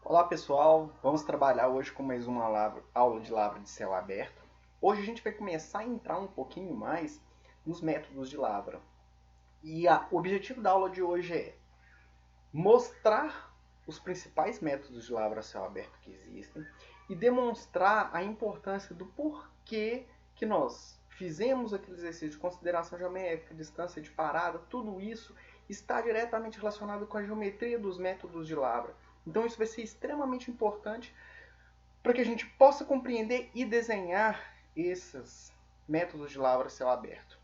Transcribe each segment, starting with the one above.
Olá pessoal, vamos trabalhar hoje com mais uma aula de lavra de céu aberto. Hoje a gente vai começar a entrar um pouquinho mais nos métodos de lavra. O objetivo da aula de hoje é mostrar os principais métodos de lavra a céu aberto que existem e demonstrar a importância do porquê que nós fizemos aquele exercício de consideração geométrica, distância de parada, tudo isso está diretamente relacionado com a geometria dos métodos de lavra. Então isso vai ser extremamente importante para que a gente possa compreender e desenhar esses métodos de lavra a céu aberto.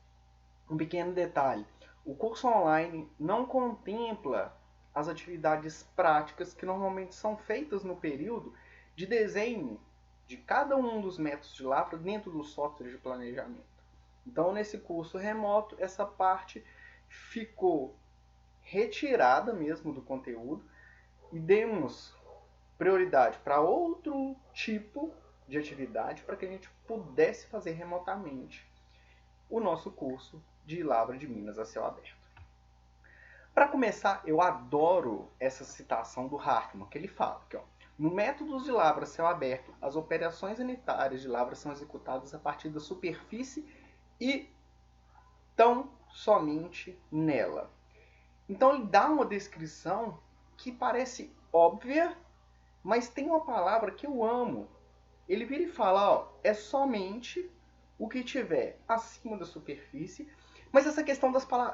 Um pequeno detalhe, o curso online não contempla as atividades práticas que normalmente são feitas no período de desenho de cada um dos métodos de lavra dentro do software de planejamento. Então, nesse curso remoto, essa parte ficou retirada mesmo do conteúdo e demos prioridade para outro tipo de atividade para que a gente pudesse fazer remotamente o nosso curso de lavra de minas a céu aberto. Para começar, eu adoro essa citação do Hartmann, que ele fala que, no métodos de lavra a céu aberto, as operações unitárias de lavra são executadas a partir da superfície e tão somente nela. Então ele dá uma descrição que parece óbvia, mas tem uma palavra que eu amo. Ele vira e fala, é somente o que tiver acima da superfície, mas essa questão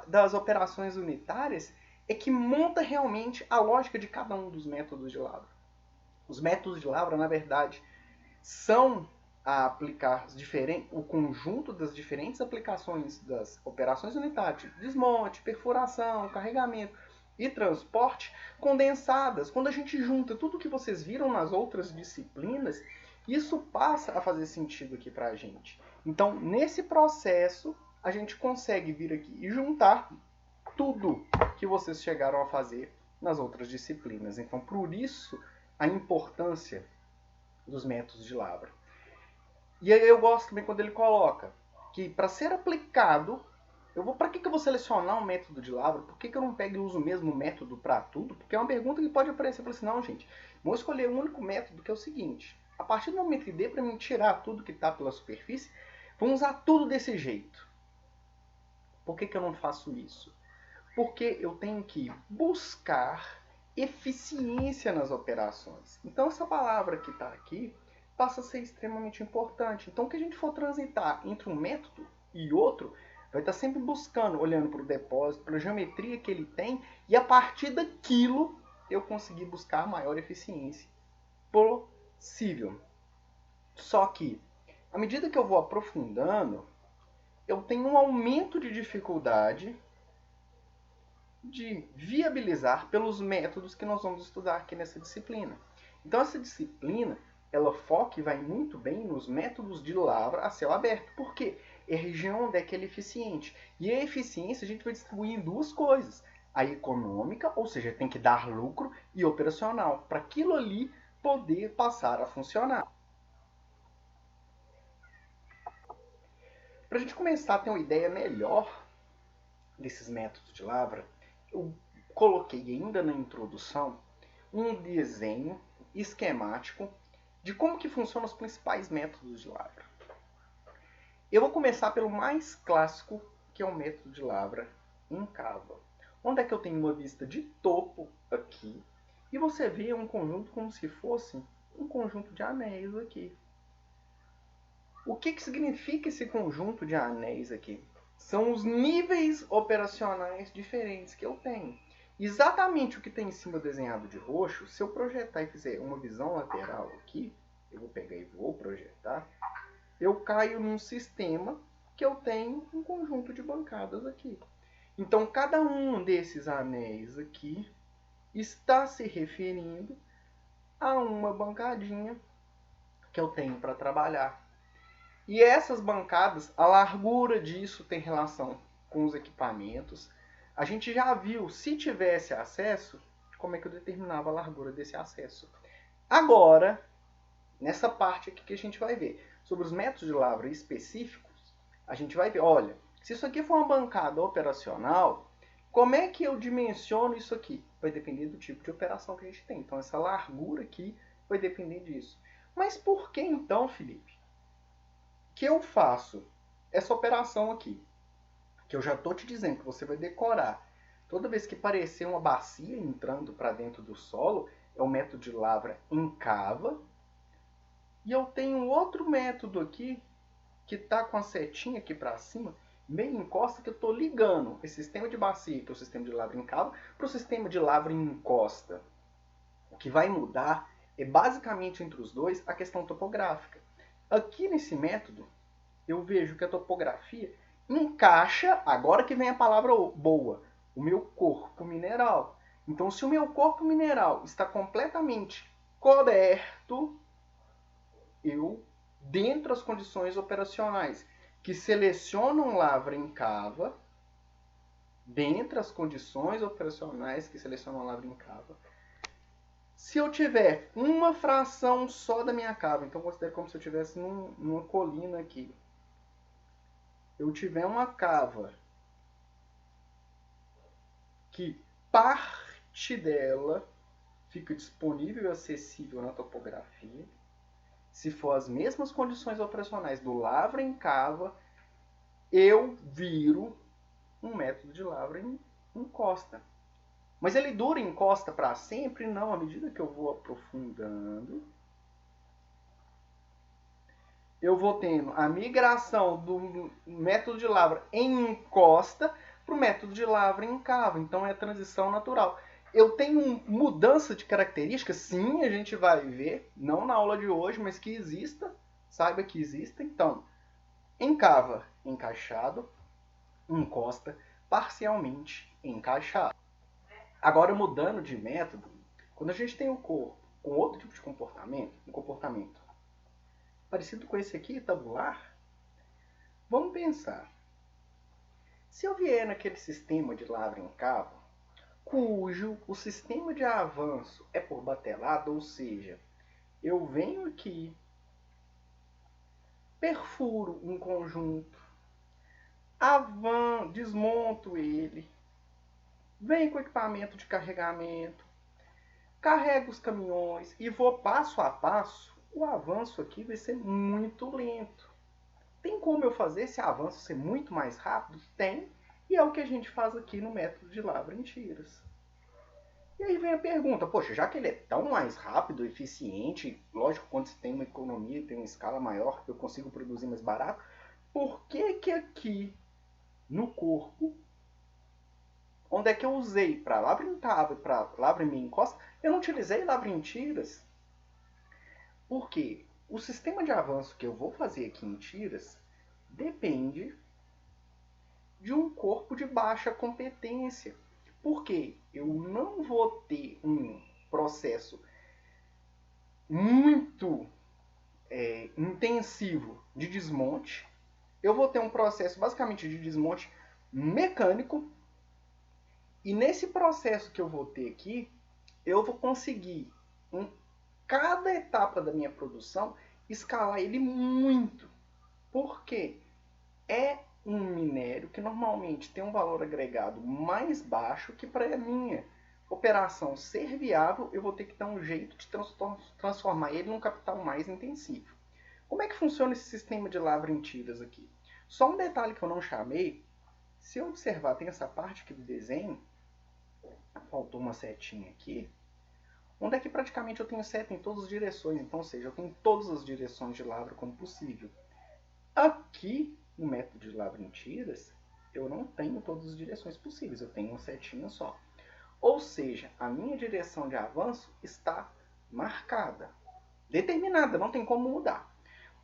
das operações unitárias é que monta realmente a lógica de cada um dos métodos de lavra. Os métodos de lavra, na verdade, são a aplicar o conjunto das diferentes aplicações das operações unitárias, desmonte, perfuração, carregamento e transporte, condensadas. Quando a gente junta tudo que vocês viram nas outras disciplinas, isso passa a fazer sentido aqui para a gente. Então, nesse processo, a gente consegue vir aqui e juntar tudo que vocês chegaram a fazer nas outras disciplinas. Então, por isso, a importância dos métodos de lavra. E aí eu gosto também quando ele coloca que para ser aplicado, para que eu vou selecionar um método de lavra? Por que eu não pego e uso o mesmo método para tudo? Porque é uma pergunta que pode aparecer. Eu falo assim, não, gente, vou escolher um único método que é o seguinte. A partir do momento que dê para mim tirar tudo que está pela superfície, vamos usar tudo desse jeito. Por que eu não faço isso? Porque eu tenho que buscar eficiência nas operações. Então essa palavra que está aqui passa a ser extremamente importante. Então, o que a gente for transitar entre um método e outro, vai estar sempre buscando, olhando para o depósito, para a geometria que ele tem, e a partir daquilo eu conseguir buscar a maior eficiência possível. Só que, à medida que eu vou aprofundando, eu tenho um aumento de dificuldade de viabilizar pelos métodos que nós vamos estudar aqui nessa disciplina. Então, essa disciplina ela foca e vai muito bem nos métodos de lavra a céu aberto. Por quê? É a região onde é que ele é eficiente. E a eficiência a gente vai distribuir em duas coisas. A econômica, ou seja, tem que dar lucro, e operacional, para aquilo ali poder passar a funcionar. Para a gente começar a ter uma ideia melhor desses métodos de lavra, eu coloquei ainda na introdução um desenho esquemático de como que funcionam os principais métodos de lavra. Eu vou começar pelo mais clássico, que é o método de lavra em cava. Onde é que eu tenho uma vista de topo aqui, e você vê um conjunto como se fosse um conjunto de anéis aqui. O que significa esse conjunto de anéis aqui? São os níveis operacionais diferentes que eu tenho. Exatamente o que tem em cima desenhado de roxo, se eu projetar e fizer uma visão lateral aqui, eu vou pegar e vou projetar, eu caio num sistema que eu tenho um conjunto de bancadas aqui. Então, cada um desses anéis aqui está se referindo a uma bancadinha que eu tenho para trabalhar. E essas bancadas, a largura disso tem relação com os equipamentos. A gente já viu, se tivesse acesso, como é que eu determinava a largura desse acesso. Agora, nessa parte aqui que a gente vai ver, sobre os métodos de lavra específicos, a gente vai ver, olha, se isso aqui for uma bancada operacional, como é que eu dimensiono isso aqui? vai depender do tipo de operação que a gente tem. Então essa largura aqui vai depender disso. Mas por que então, Felipe, que eu faço essa operação aqui? Que eu já estou te dizendo que você vai decorar. Toda vez que aparecer uma bacia entrando para dentro do solo, é o método de lavra encava. E eu tenho um outro método aqui, que está com a setinha aqui para cima, meio encosta, que eu estou ligando esse sistema de bacia, que é o sistema de lavra encava, para o sistema de lavra encosta. O que vai mudar é basicamente entre os dois a questão topográfica. Aqui nesse método, eu vejo que a topografia encaixa, agora que vem a palavra boa, o meu corpo mineral. Então, se o meu corpo mineral está completamente coberto, eu, dentro das condições operacionais que selecionam lavra em cava, dentro das condições operacionais que selecionam lavra em cava, se eu tiver uma fração só da minha cava, então considere como se eu estivesse numa colina aqui, eu tiver uma cava que parte dela fica disponível e acessível na topografia, se for as mesmas condições operacionais do lavra em cava, eu viro um método de lavra em encosta. Mas ele dura em encosta para sempre? Não, à medida que eu vou aprofundando, eu vou tendo a migração do método de lavra em encosta para o método de lavra em cava. Então é a transição natural. Eu tenho mudança de características? Sim, a gente vai ver, não na aula de hoje, mas que exista, saiba que exista. Então, encava, encaixado, encosta, parcialmente encaixado. Agora, mudando de método, quando a gente tem o corpo com outro tipo de comportamento, um comportamento parecido com esse aqui, tabular, vamos pensar. Se eu vier naquele sistema de lavra em cava, cujo o sistema de avanço é por batelada, ou seja, eu venho aqui, perfuro um conjunto, desmonto ele, venho com equipamento de carregamento, carrego os caminhões e vou passo a passo, o avanço aqui vai ser muito lento. Tem como eu fazer esse avanço ser muito mais rápido? Tem, e é o que a gente faz aqui no método de lavra em tiras. E aí vem a pergunta, poxa, já que ele é tão mais rápido, eficiente, lógico, quando você tem uma economia, tem uma escala maior, eu consigo produzir mais barato, por que que aqui no corpo, onde é que eu usei para lavra em cava e para lavra em encosta, eu não utilizei lavra em tiras? Porque o sistema de avanço que eu vou fazer aqui em tiras depende de um corpo de baixa competência. Porque eu não vou ter um processo muito intensivo de desmonte. Eu vou ter um processo basicamente de desmonte mecânico. E nesse processo que eu vou ter aqui, eu vou conseguir, em cada etapa da minha produção, escalar ele muito. Por quê? É um minério que normalmente tem um valor agregado mais baixo, que para a minha operação ser viável, eu vou ter que dar um jeito de transformar ele num capital mais intensivo. Como é que funciona esse sistema de lavra em tiras aqui? Só um detalhe que eu não chamei, se eu observar, tem essa parte aqui do desenho, faltou uma setinha aqui, onde é que praticamente eu tenho seta em todas as direções, então, ou seja, eu tenho todas as direções de lavra como possível. Aqui, no método de lavra em tiras, eu não tenho todas as direções possíveis, eu tenho uma setinha só. Ou seja, a minha direção de avanço está marcada, determinada, não tem como mudar.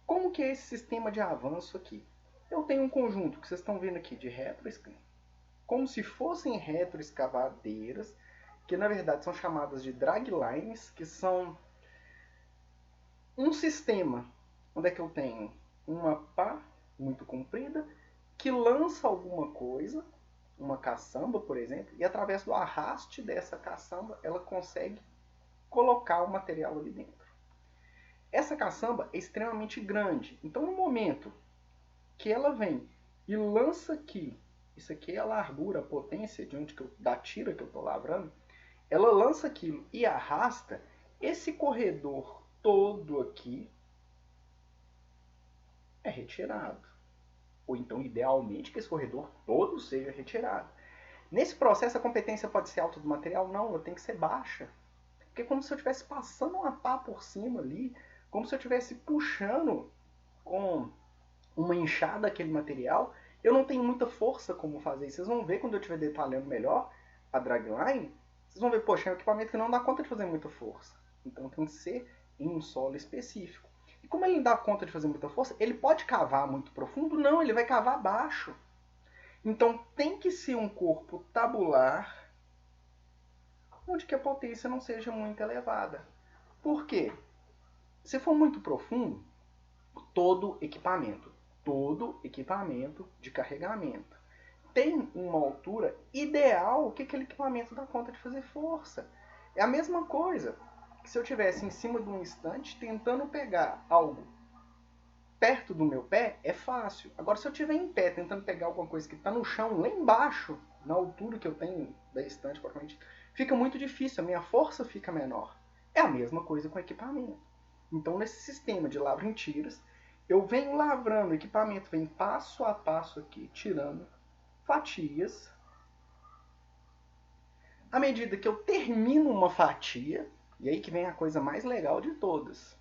Como que é esse sistema de avanço aqui? Eu tenho um conjunto que vocês estão vendo aqui de como se fossem retroescavadeiras, que na verdade são chamadas de draglines, que são um sistema onde é que eu tenho uma pá muito comprida que lança alguma coisa, uma caçamba, por exemplo, e através do arraste dessa caçamba ela consegue colocar o material ali dentro. Essa caçamba é extremamente grande, então no momento que ela vem e lança aqui, isso aqui é a largura, a potência de onde da tira que eu estou lavrando, ela lança aquilo e arrasta, esse corredor todo aqui é retirado. Ou então, idealmente, que esse corredor todo seja retirado. Nesse processo, a competência pode ser alta do material? Não, ela tem que ser baixa. Porque é como se eu estivesse passando uma pá por cima ali, como se eu estivesse puxando com uma enxada aquele material. Eu não tenho muita força como fazer isso. Vocês vão ver quando eu estiver detalhando melhor a dragline, vocês vão ver, poxa, é um equipamento que não dá conta de fazer muita força. Então tem que ser em um solo específico. E como ele não dá conta de fazer muita força, ele pode cavar muito profundo? Não, ele vai cavar baixo. Então tem que ser um corpo tabular, onde que a potência não seja muito elevada. Por quê? Se for muito profundo, todo equipamento de carregamento tem uma altura ideal que aquele equipamento dá conta de fazer força. É a mesma coisa que se eu estivesse em cima de um estante tentando pegar algo perto do meu pé, é fácil. Agora, se eu estiver em pé tentando pegar alguma coisa que está no chão, lá embaixo, na altura que eu tenho da estante, provavelmente, fica muito difícil, a minha força fica menor. É a mesma coisa com equipamento. Então, nesse sistema de lavra em tiras, eu venho lavrando o equipamento, venho passo a passo aqui, tirando fatias. À medida que eu termino uma fatia, e aí que vem a coisa mais legal de todas,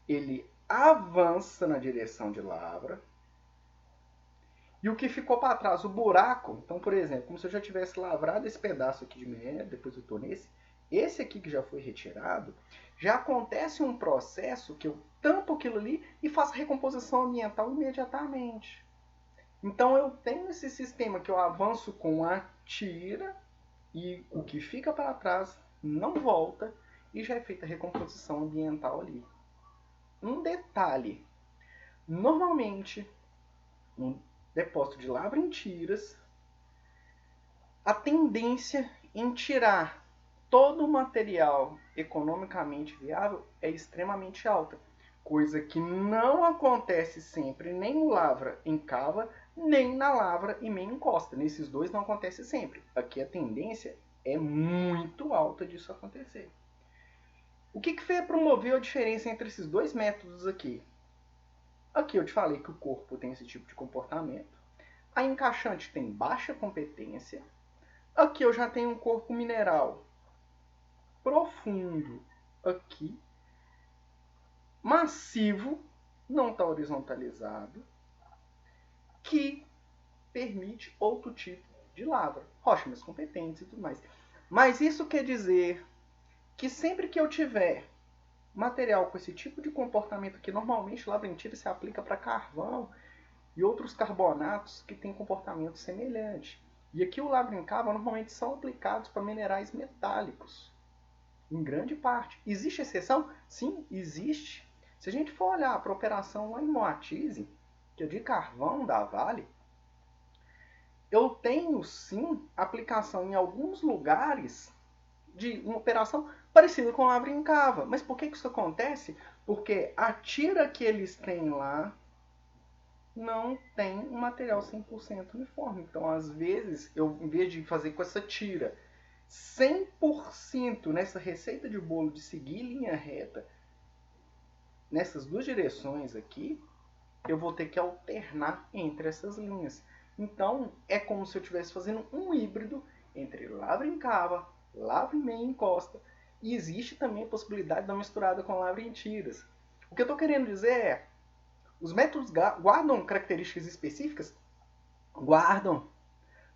ele avança na direção de lavra, e o que ficou para trás, o buraco, então, por exemplo, como se eu já tivesse lavrado esse pedaço aqui de minério, depois eu estou nesse, esse aqui que já foi retirado, já acontece um processo que eu tampo aquilo ali e faço a recomposição ambiental imediatamente. Então eu tenho esse sistema que eu avanço com a tira e o que fica para trás não volta e já é feita a recomposição ambiental ali. Um detalhe, normalmente um depósito de lavra em tiras, a tendência em tirar todo o material economicamente viável é extremamente alta, coisa que não acontece sempre nem no lavra em cava, nem na lavra e meia encosta. Nesses dois não acontece sempre. Aqui a tendência é muito alta disso acontecer. O que promoveu a diferença entre esses dois métodos aqui? Aqui eu te falei que o corpo tem esse tipo de comportamento. A encaixante tem baixa competência. Aqui eu já tenho um corpo mineral profundo aqui, massivo, não está horizontalizado, que permite outro tipo de lavra. Rochas mais competentes e tudo mais. Mas isso quer dizer que sempre que eu tiver material com esse tipo de comportamento, que normalmente lavra em tira se aplica para carvão e outros carbonatos que têm comportamento semelhante. E aqui o lavra em cava normalmente são aplicados para minerais metálicos, em grande parte. Existe exceção? Sim, existe. Se a gente for olhar para a operação lá em Moatize, que é de carvão da Vale, eu tenho sim aplicação em alguns lugares de uma operação parecida com lavra em cava. Mas por que isso acontece? Porque a tira que eles têm lá não tem um material 100% uniforme. Então, às vezes, eu, em vez de fazer com essa tira 100% nessa receita de bolo de seguir linha reta, nessas duas direções aqui, eu vou ter que alternar entre essas linhas. Então, é como se eu estivesse fazendo um híbrido entre lavra em cava, lavra em meia encosta, e existe também a possibilidade de dar uma misturada com lavra em tiras. O que eu estou querendo dizer é, os métodos guardam características específicas? Guardam.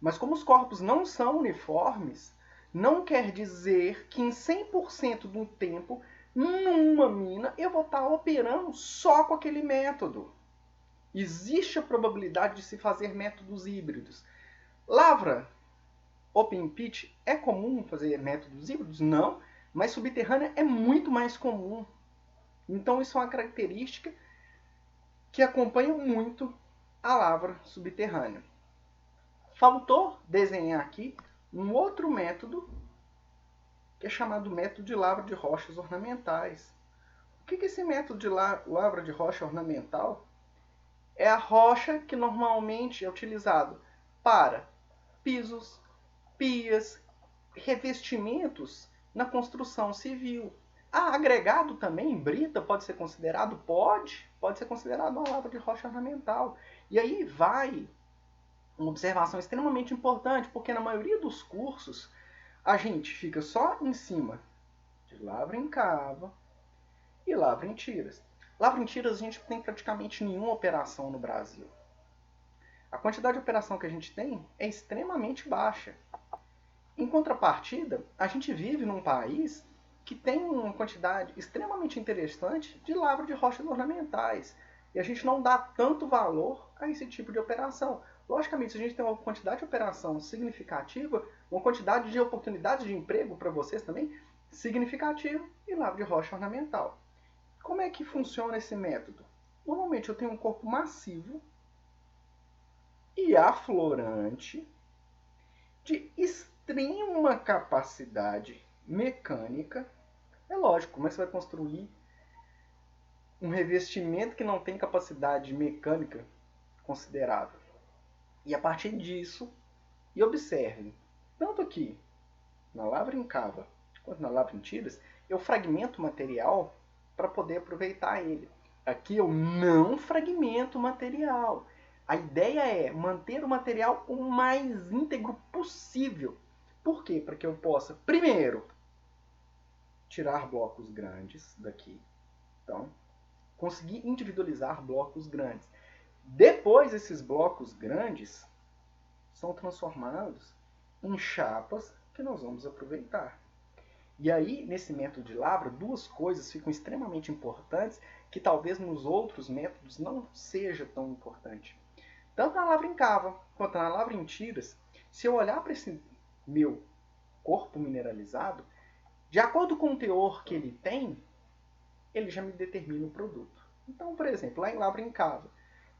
Mas como os corpos não são uniformes, não quer dizer que em 100% do tempo, numa mina, eu vou estar operando só com aquele método. Existe a probabilidade de se fazer métodos híbridos. Lavra open pit é comum fazer métodos híbridos? Não, mas subterrânea é muito mais comum. Então isso é uma característica que acompanha muito a lavra subterrânea. Faltou desenhar aqui um outro método que é chamado método de lavra de rochas ornamentais. O que é esse método de lavra de rocha ornamental? É a rocha que normalmente é utilizado para pisos, pias, revestimentos na construção civil. Agregado também, brita, pode ser considerado? Pode ser considerado uma lavra de rocha ornamental. E aí vai uma observação extremamente importante, porque na maioria dos cursos a gente fica só em cima de lavra em cava e lavra em tiras. Lavra em tiras a gente não tem praticamente nenhuma operação no Brasil. A quantidade de operação que a gente tem é extremamente baixa. Em contrapartida, a gente vive num país que tem uma quantidade extremamente interessante de lavra de rochas ornamentais. E a gente não dá tanto valor a esse tipo de operação. Logicamente, se a gente tem uma quantidade de operação significativa, uma quantidade de oportunidades de emprego para vocês também significativa e lavra de rocha ornamental. Como é que funciona esse método? Normalmente eu tenho um corpo massivo e aflorante de extrema capacidade mecânica. É lógico, como é que você vai construir um revestimento que não tem capacidade mecânica considerável? E a partir disso, e observe, tanto aqui na lavra em cava quanto na lavra em tiras, eu fragmento o material para poder aproveitar ele. Aqui eu não fragmento o material. A ideia é manter o material o mais íntegro possível. Por quê? Para que eu possa, primeiro, tirar blocos grandes daqui. Então, conseguir individualizar blocos grandes. Depois, esses blocos grandes são transformados em chapas que nós vamos aproveitar. E aí, nesse método de lavra, duas coisas ficam extremamente importantes que talvez nos outros métodos não seja tão importante. Tanto na lavra em cava quanto na lavra em tiras, se eu olhar para esse meu corpo mineralizado, de acordo com o teor que ele tem, ele já me determina o produto. Então, por exemplo, lá em lavra em cava,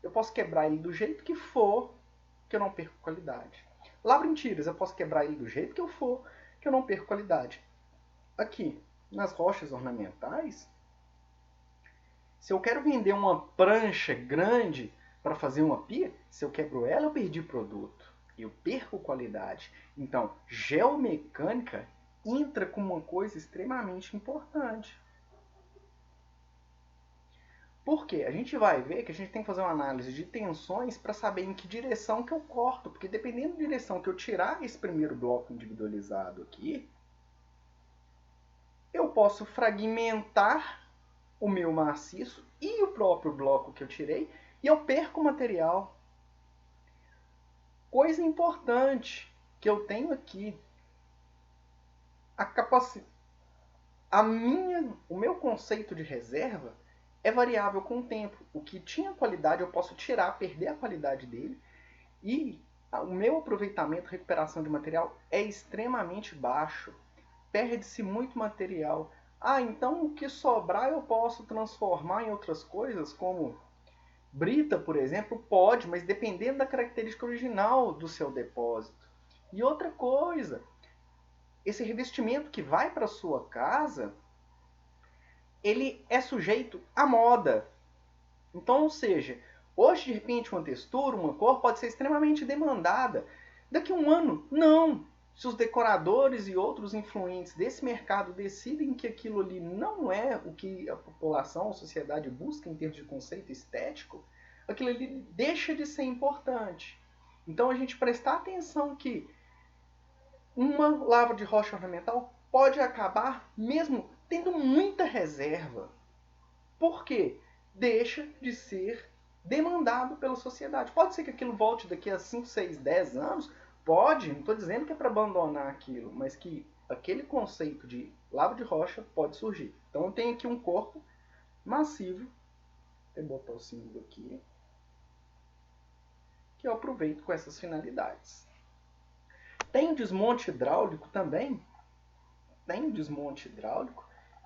eu posso quebrar ele do jeito que for, que eu não perco qualidade. Lavra em tiras, eu posso quebrar ele do jeito que eu for, que eu não perco qualidade. Aqui, nas rochas ornamentais, se eu quero vender uma prancha grande para fazer uma pia, se eu quebro ela, eu perdi produto. Eu perco qualidade. Então, geomecânica entra como uma coisa extremamente importante. Por quê? A gente vai ver que a gente tem que fazer uma análise de tensões para saber em que direção que eu corto. Porque dependendo da direção que eu tirar esse primeiro bloco individualizado aqui, eu posso fragmentar o meu maciço e o próprio bloco que eu tirei e eu perco o material. Coisa importante que eu tenho aqui, o meu conceito de reserva é variável com o tempo. O que tinha qualidade eu posso tirar, perder a qualidade dele, e o meu aproveitamento, recuperação de material é extremamente baixo. Perde-se muito material. Então o que sobrar eu posso transformar em outras coisas, como brita, por exemplo, pode, mas dependendo da característica original do seu depósito. E outra coisa, esse revestimento que vai para sua casa, ele é sujeito à moda. Então, ou seja, hoje de repente uma textura, uma cor pode ser extremamente demandada. Daqui a um ano, não. Se os decoradores e outros influentes desse mercado decidem que aquilo ali não é o que a população, a sociedade busca em termos de conceito estético, aquilo ali deixa de ser importante. Então a gente prestar atenção que uma lavra de rocha ornamental pode acabar mesmo tendo muita reserva. Por quê? Deixa de ser demandado pela sociedade. Pode ser que aquilo volte daqui a 5, 6, 10 anos. Pode, não estou dizendo que é para abandonar aquilo, mas que aquele conceito de lavra de rocha pode surgir. Então eu tenho aqui um corpo massivo, vou botar o símbolo aqui, que eu aproveito com essas finalidades. Tem o desmonte hidráulico também,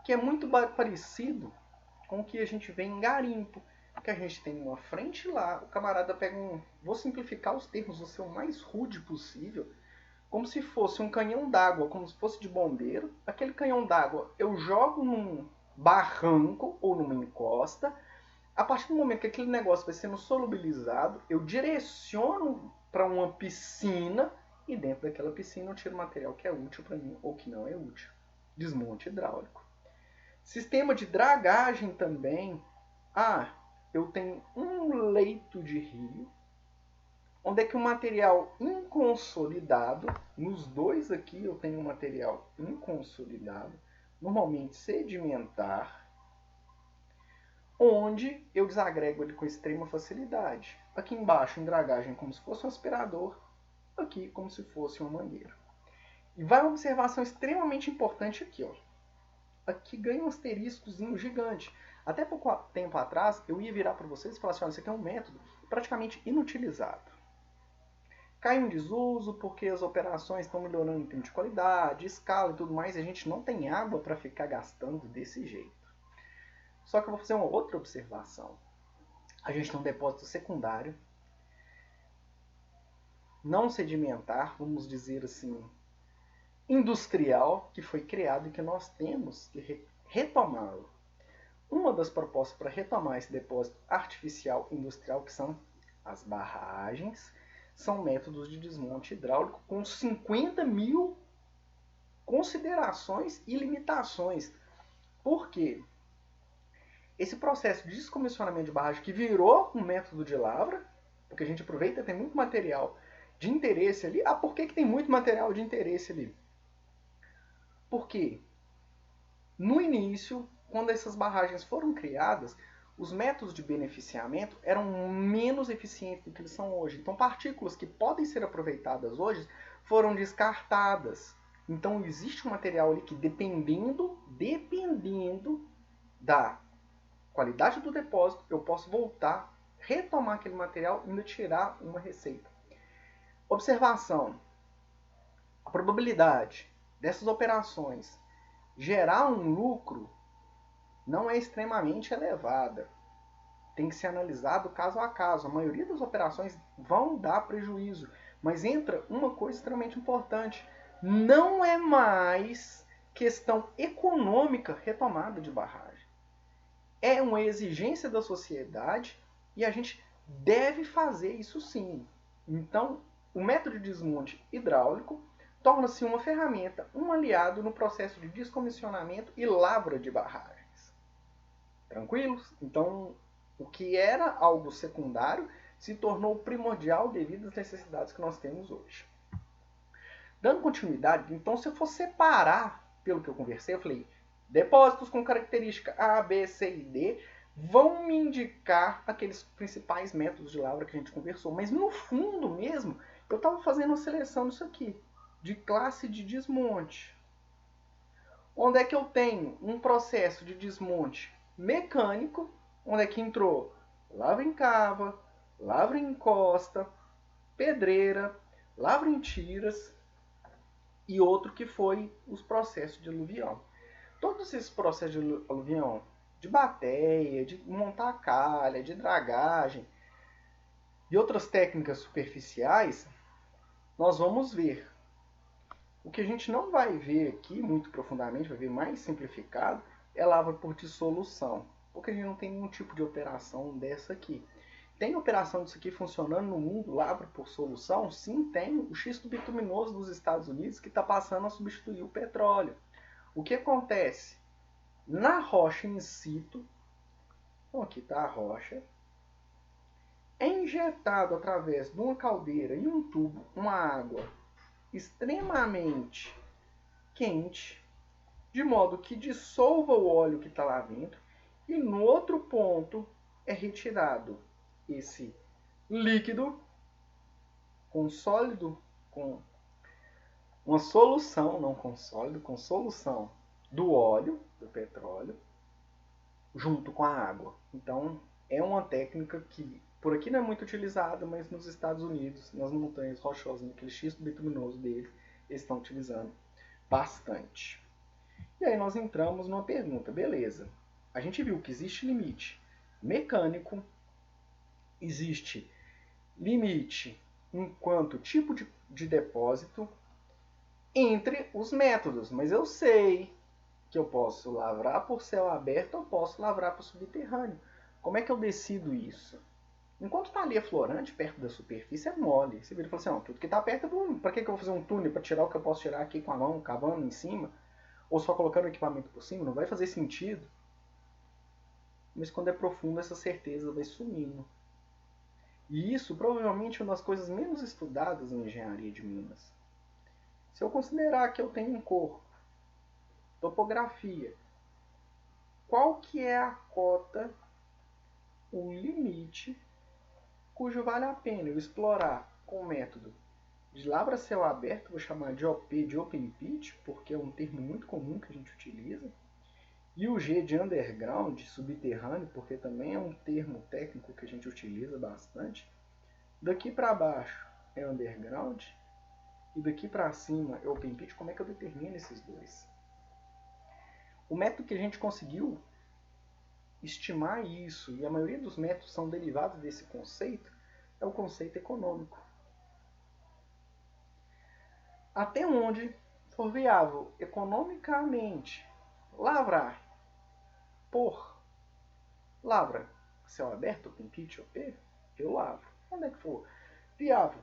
que é muito parecido com o que a gente vê em garimpo, que a gente tem uma frente lá, o camarada pega vou simplificar os termos, vou ser o mais rude possível, como se fosse um canhão d'água, como se fosse de bombeiro. Aquele canhão d'água eu jogo num barranco ou numa encosta. A partir do momento que aquele negócio vai sendo solubilizado, eu direciono para uma piscina e dentro daquela piscina eu tiro o material que é útil para mim ou que não é útil. Desmonte hidráulico. Sistema de dragagem também. Eu tenho um leito de rio, onde é que o material inconsolidado, nos dois aqui eu tenho um material inconsolidado, normalmente sedimentar, onde eu desagrego ele com extrema facilidade. Aqui embaixo em dragagem como se fosse um aspirador, aqui como se fosse uma mangueira. E vai uma observação extremamente importante aqui, ó. Aqui ganha um asteriscozinho gigante. Até pouco tempo atrás, eu ia virar para vocês e falar assim, olha, isso aqui é um método praticamente inutilizado. Cai em desuso porque as operações estão melhorando em termos de qualidade, escala e tudo mais, e a gente não tem água para ficar gastando desse jeito. Só que eu vou fazer uma outra observação. A gente tem um depósito secundário, não sedimentar, vamos dizer assim, industrial, que foi criado e que nós temos que retomá-lo. Uma das propostas para retomar esse depósito artificial industrial, que são as barragens, são métodos de desmonte hidráulico com 50 mil considerações e limitações. Por quê? Esse processo de descomissionamento de barragem que virou um método de lavra, porque a gente aproveita, tem muito material de interesse ali. Por que tem muito material de interesse ali? Porque no início, quando essas barragens foram criadas, os métodos de beneficiamento eram menos eficientes do que eles são hoje. Então, partículas que podem ser aproveitadas hoje foram descartadas. Então, existe um material ali que, dependendo da qualidade do depósito, eu posso voltar, retomar aquele material e ainda tirar uma receita. Observação. A probabilidade dessas operações gerar um lucro não é extremamente elevada. Tem que ser analisado caso a caso. A maioria das operações vão dar prejuízo. Mas entra uma coisa extremamente importante. Não é mais questão econômica retomada de barragem. É uma exigência da sociedade e a gente deve fazer isso sim. Então, o método de desmonte hidráulico torna-se uma ferramenta, um aliado no processo de descomissionamento e lavra de barragens. Tranquilos? Então, o que era algo secundário se tornou primordial devido às necessidades que nós temos hoje. Dando continuidade, então, se eu for separar, pelo que eu conversei, eu falei, depósitos com característica A, B, C e D vão me indicar aqueles principais métodos de lavra que a gente conversou. Mas no fundo mesmo, eu estava fazendo uma seleção disso aqui, de classe de desmonte. Onde é que eu tenho um processo de desmonte mecânico, onde é que entrou lavra em cava, lavra em encosta, pedreira, lavra em tiras e outro que foi os processos de aluvião. Todos esses processos de aluvião, de bateia, de montar calha, de dragagem e outras técnicas superficiais, nós vamos ver. O que a gente não vai ver aqui muito profundamente, vai ver mais simplificado, é lavra por dissolução, porque a gente não tem nenhum tipo de operação dessa aqui. Tem operação disso aqui funcionando no mundo, lavra por solução? Sim, tem. O xisto bituminoso dos Estados Unidos que está passando a substituir o petróleo. O que acontece? Na rocha in situ, então aqui está a rocha, é injetado através de uma caldeira e um tubo uma água extremamente quente, de modo que dissolva o óleo que está lá dentro, e no outro ponto é retirado esse líquido com sólido, com uma solução, não com sólido, com solução do óleo, do petróleo, junto com a água. Então é uma técnica que por aqui não é muito utilizada, mas nos Estados Unidos, nas montanhas rochosas, naquele xisto bituminoso deles, eles estão utilizando bastante. E aí nós entramos numa pergunta, beleza. A gente viu que existe limite mecânico, existe limite enquanto tipo de depósito entre os métodos, mas eu sei que eu posso lavrar por céu aberto ou posso lavrar por subterrâneo. Como é que eu decido isso? Enquanto está ali aflorante, perto da superfície, é mole. Você vira e fala assim, tudo que está perto, para que eu vou fazer um túnel para tirar o que eu posso tirar aqui com a mão, cavando em cima, ou só colocando o equipamento por cima? Não vai fazer sentido. Mas quando é profundo, essa certeza vai sumindo. E isso provavelmente é uma das coisas menos estudadas em engenharia de minas. Se eu considerar que eu tenho um corpo, topografia, qual que é a cota, o limite, cujo vale a pena eu explorar com o método de lavra a céu aberto, vou chamar de OP, de Open Pit, porque é um termo muito comum que a gente utiliza, e o G de underground, subterrâneo, porque também é um termo técnico que a gente utiliza bastante. Daqui para baixo é underground e daqui para cima é open pit. Como é que eu determino esses dois? O método que a gente conseguiu estimar isso, e a maioria dos métodos são derivados desse conceito, é o conceito econômico. Até onde for viável economicamente lavrar por lavra céu aberto, open pit, OP, eu lavro. Onde é que for viável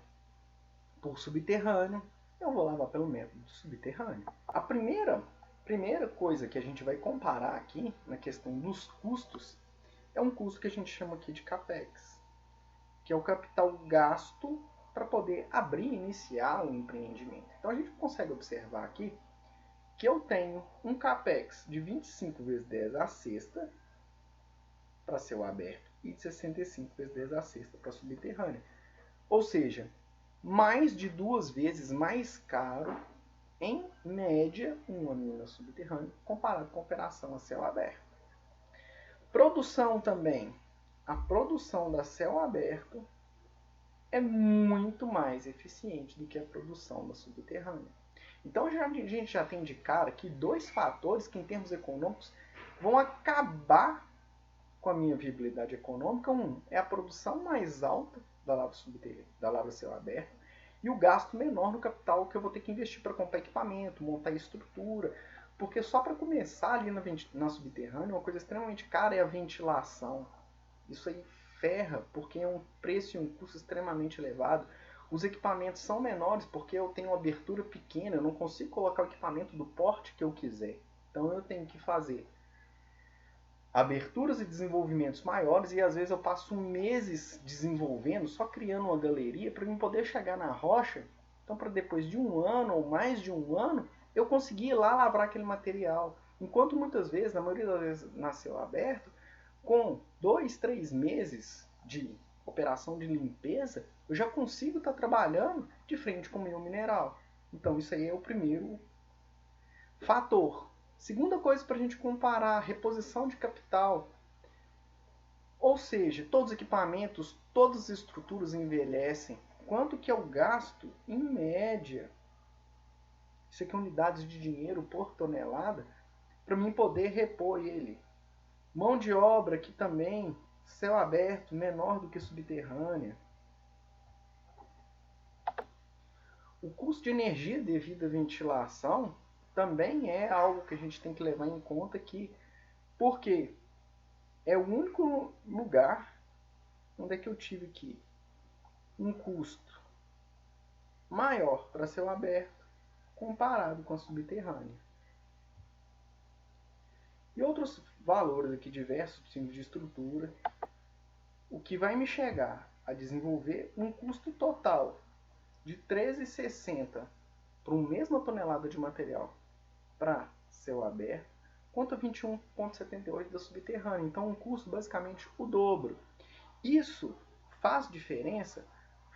por subterrâneo, eu vou lavar pelo método subterrâneo. A primeira coisa que a gente vai comparar aqui na questão dos custos é um custo que a gente chama aqui de CAPEX, que é o capital gasto para poder abrir e iniciar um empreendimento. Então a gente consegue observar aqui que eu tenho um CAPEX de 25 vezes 10 à sexta para céu aberto e de 65 vezes 10 à sexta para subterrâneo. Ou seja, mais de 2 vezes mais caro, em média, uma mina subterrânea, comparado com a operação a céu aberto. Produção também. A produção da céu aberto é muito mais eficiente do que a produção da subterrânea. Então a gente já tem de cara que dois fatores que, em termos econômicos, vão acabar com a minha viabilidade econômica. Um é a produção mais alta da lavra subterrânea, da lavra céu aberto, e o gasto menor no capital que eu vou ter que investir para comprar equipamento, montar estrutura, porque só para começar ali na subterrânea, uma coisa extremamente cara é a ventilação. Isso aí ferra, porque é um preço e um custo extremamente elevado. Os equipamentos são menores porque eu tenho uma abertura pequena, eu não consigo colocar o equipamento do porte que eu quiser. Então eu tenho que fazer aberturas e desenvolvimentos maiores, e às vezes eu passo meses desenvolvendo, só criando uma galeria para eu poder chegar na rocha. Então, para depois de um ano ou mais de um ano, eu conseguir ir lá lavrar aquele material. Enquanto muitas vezes, na maioria das vezes, na céu aberto, com 2, 3 meses de operação de limpeza, eu já consigo estar trabalhando de frente com o meu mineral. Então, isso aí é o primeiro fator. Segunda coisa para a gente comparar, reposição de capital. Ou seja, todos os equipamentos, todas as estruturas envelhecem. Quanto que eu gasto, em média, isso aqui é unidades de dinheiro por tonelada, para mim poder repor ele. Mão de obra que também, céu aberto, menor do que subterrânea. O custo de energia devido à ventilação também é algo que a gente tem que levar em conta aqui, porque é o único lugar onde é que eu tive aqui um custo maior para céu aberto comparado com a subterrânea. E outros valores aqui diversos, tipos de estrutura, o que vai me chegar a desenvolver um custo total de R$ 13,60 para uma mesma tonelada de material para céu aberto, quanto a 21,78 da subterrânea. Então, um custo basicamente o dobro. Isso faz diferença?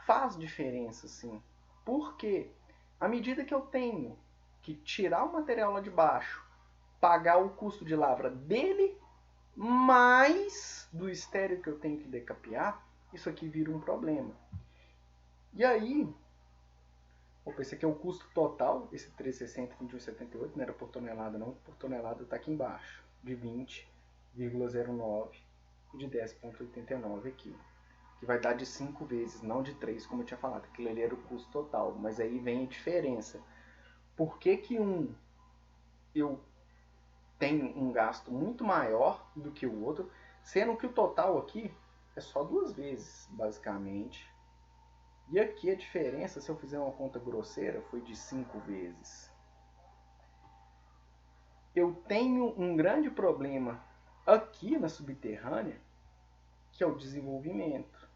Faz diferença, sim. Porque à medida que eu tenho que tirar o material lá de baixo, pagar o custo de lavra dele, mais do estéreo que eu tenho que decapiar, isso aqui vira um problema. E aí, esse aqui é o custo total, esse 360, 21,78, não era por tonelada não, por tonelada está aqui embaixo, de 20,09 e de 10,89 aqui, que vai dar de 5 vezes, não de 3, como eu tinha falado, aquilo ali era o custo total, mas aí vem a diferença. Por que que eu tenho um gasto muito maior do que o outro, sendo que o total aqui é só 2 vezes, basicamente. E aqui a diferença, se eu fizer uma conta grosseira, foi de 5 vezes. Eu tenho um grande problema aqui na subterrânea, que é o desenvolvimento.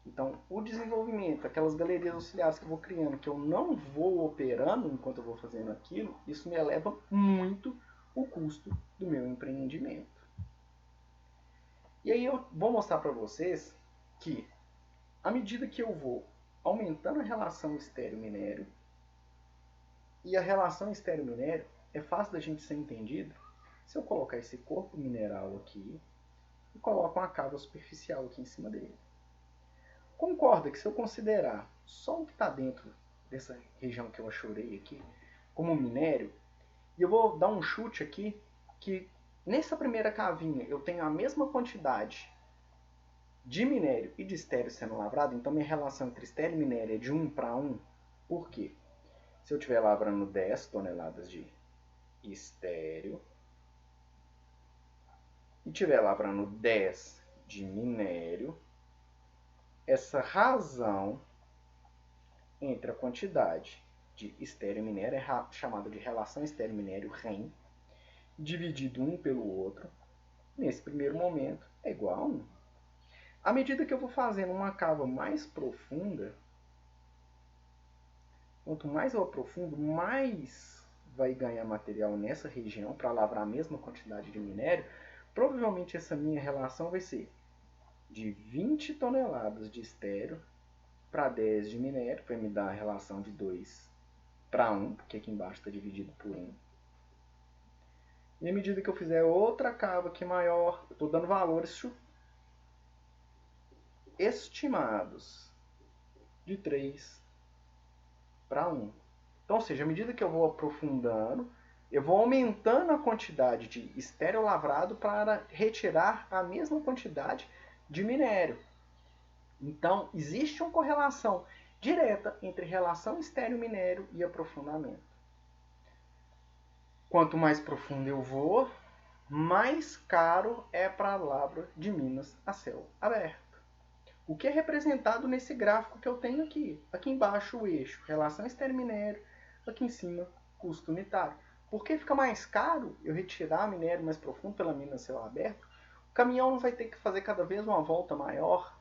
Então, o desenvolvimento, aquelas galerias auxiliares que eu vou criando, que eu não vou operando enquanto eu vou fazendo aquilo, isso me eleva muito o custo do meu empreendimento. E aí eu vou mostrar para vocês que, à medida que eu vou aumentando a relação estéreo-minério, e a relação estéreo-minério é fácil da gente ser entendido se eu colocar esse corpo mineral aqui e coloco uma cava superficial aqui em cima dele. Concorda que se eu considerar só o que está dentro dessa região que eu achurei aqui como minério, e eu vou dar um chute aqui, que nessa primeira cavinha eu tenho a mesma quantidade de minério e de estéreo sendo lavrado, então minha relação entre estéreo e minério é de 1 para 1. Por quê? Se eu estiver lavrando 10 toneladas de estéreo e estiver lavrando 10 de minério, essa razão entre a quantidade de estéreo e minério é chamada de relação estéreo-minério REM, dividido um pelo outro, nesse primeiro momento, é igual a 1. À medida que eu vou fazendo uma cava mais profunda, quanto mais eu aprofundo, mais vai ganhar material nessa região para lavrar a mesma quantidade de minério. Provavelmente essa minha relação vai ser de 20 toneladas de estéreo para 10 de minério, vai me dar a relação de 2 para 1, porque aqui embaixo está dividido por 1. E à medida que eu fizer outra cava aqui maior, eu estou dando valores estimados de 3 para 1. Então, ou seja, à medida que eu vou aprofundando, eu vou aumentando a quantidade de estéreo lavrado para retirar a mesma quantidade de minério. Então, existe uma correlação direta entre relação estéreo-minério e aprofundamento. Quanto mais profundo eu vou, mais caro é para a lavra de minas a céu aberto. O que é representado nesse gráfico que eu tenho aqui. Aqui embaixo o eixo, relação estéreo-minério, aqui em cima, custo unitário. Por que fica mais caro eu retirar minério mais profundo pela mina a céu aberto? O caminhão não vai ter que fazer cada vez uma volta maior.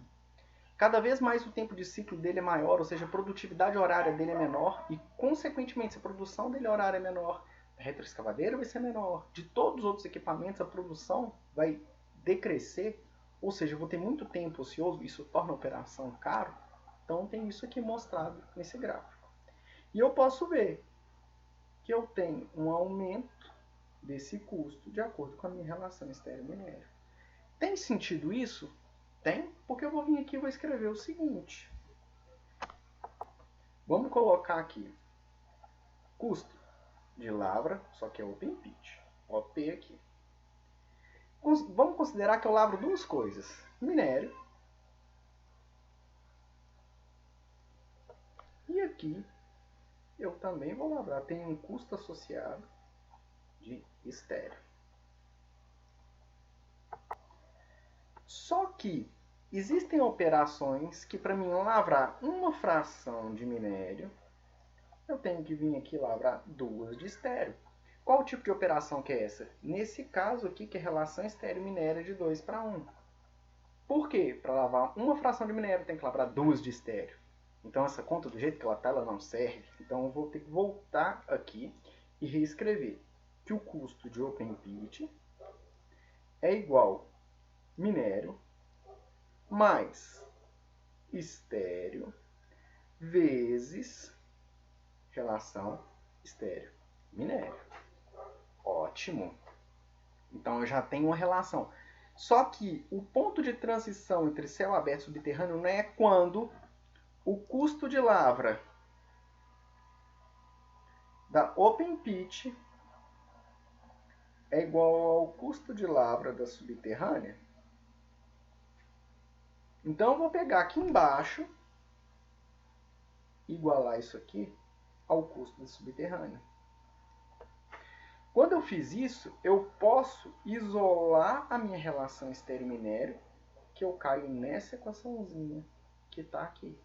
Cada vez mais o tempo de ciclo dele é maior, ou seja, a produtividade horária dele é menor e, consequentemente, se a produção dele horária é menor, a retroescavadeira vai ser menor. De todos os outros equipamentos, a produção vai decrescer, ou seja, eu vou ter muito tempo ocioso, isso torna a operação caro. Então, tem isso aqui mostrado nesse gráfico. E eu posso ver que eu tenho um aumento desse custo de acordo com a minha relação estéreo-minério. Tem sentido isso? Tem, porque eu vou vir aqui e vou escrever o seguinte. Vamos colocar aqui custo de lavra, só que é open pit. OP aqui. Vamos considerar que eu lavro duas coisas. Minério. E aqui eu também vou lavrar. Tem um custo associado de estéreo. Só que existem operações que, para mim lavrar uma fração de minério, eu tenho que vir aqui lavrar 2 de estéreo. Qual tipo de operação que é essa? Nesse caso aqui, que é relação estéreo-minério de 2 para 1. Por quê? Para lavar uma fração de minério, tem que lavrar 2 de estéreo. Então, essa conta, do jeito que ela está, ela não serve. Então, eu vou ter que voltar aqui e reescrever que o custo de open pit é igual minério mais estéreo vezes relação estéreo-minério. Ótimo! Então eu já tenho uma relação. Só que o ponto de transição entre céu aberto e subterrâneo não é quando o custo de lavra da open pit é igual ao custo de lavra da subterrânea. Então eu vou pegar aqui embaixo, igualar isso aqui ao custo da subterrânea. Quando eu fiz isso, eu posso isolar a minha relação estéreo-minério, que eu caio nessa equaçãozinha que está aqui.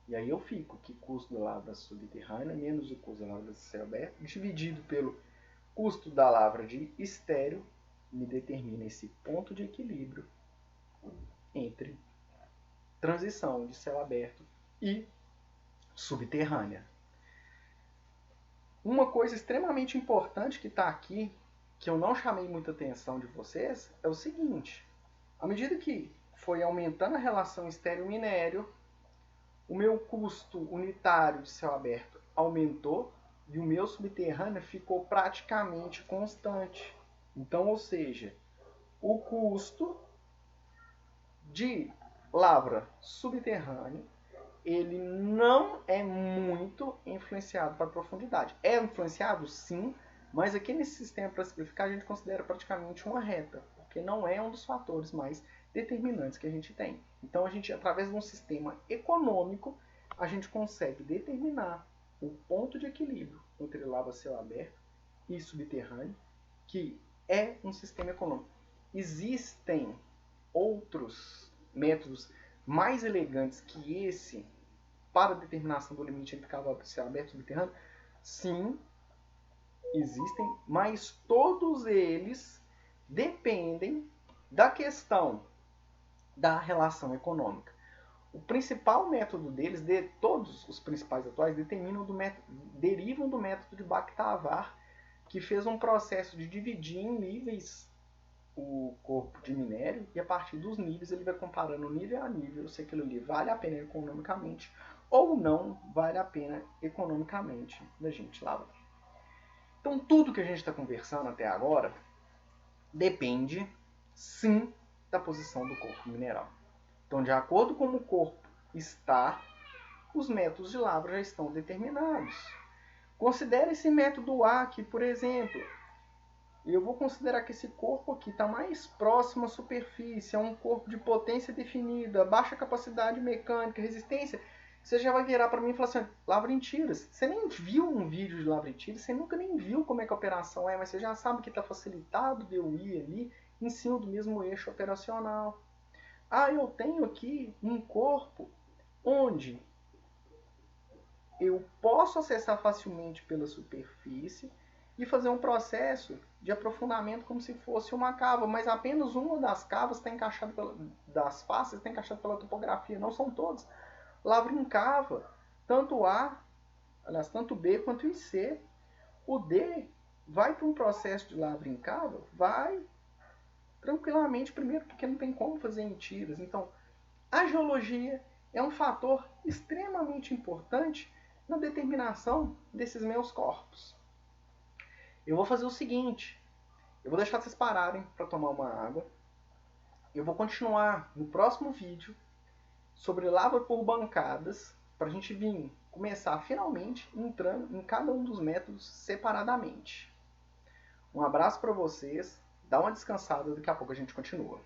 E aí eu fico que custo da lavra subterrânea menos o custo da lavra de céu aberto dividido pelo custo da lavra de estéreo me determina esse ponto de equilíbrio entre transição de céu aberto e subterrânea. Uma coisa extremamente importante que está aqui, que eu não chamei muita atenção de vocês, é o seguinte. À medida que foi aumentando a relação estéreo-minério, o meu custo unitário de céu aberto aumentou e o meu subterrâneo ficou praticamente constante. Então, ou seja, o custo de lavra subterrânea ele não é muito influenciado para a profundidade. É influenciado? Sim, mas aqui nesse sistema para simplificar a gente considera praticamente uma reta, porque não é um dos fatores mais determinantes que a gente tem. Então a gente, através de um sistema econômico, a gente consegue determinar o ponto de equilíbrio entre lava a céu aberto e subterrâneo, que é um sistema econômico. Existem outros métodos mais elegantes que esse para a determinação do limite entre cavalo de céu aberto e subterrâneo? Sim, existem, mas todos eles dependem da questão da relação econômica. O principal método deles, de todos os principais atuais, derivam do método de Bhaktaavar, que fez um processo de dividir em níveis o corpo de minério e a partir dos níveis ele vai comparando nível a nível se aquilo ali vale a pena economicamente ou não vale a pena economicamente da gente lavrar. Então tudo que a gente está conversando até agora depende sim da posição do corpo mineral. Então, de acordo com como o corpo está, os métodos de lavra já estão determinados. Considere esse método A aqui, por exemplo. Eu vou considerar que esse corpo aqui está mais próximo à superfície, é um corpo de potência definida, baixa capacidade mecânica, resistência. Você já vai virar para mim e falar assim, lavra em tiras. Você nem viu um vídeo de lavra em tiras, você nunca nem viu como é que a operação é, mas você já sabe que está facilitado de eu ir ali em cima do mesmo eixo operacional. Ah, eu tenho aqui um corpo onde eu posso acessar facilmente pela superfície e fazer um processo de aprofundamento como se fosse uma cava, mas apenas uma das cavas está encaixada das faces está encaixada pela topografia, não são todas. Lavra em cava, tanto A, aliás, tanto B quanto em C. O D vai para um processo de lavra em cava, vai tranquilamente, primeiro porque não tem como fazer em tiras. Então, a geologia é um fator extremamente importante na determinação desses meus corpos. Eu vou fazer o seguinte, eu vou deixar vocês pararem para tomar uma água. Eu vou continuar no próximo vídeo sobre lavra por bancadas, para a gente vir começar finalmente entrando em cada um dos métodos separadamente. Um abraço para vocês, dá uma descansada, daqui a pouco a gente continua.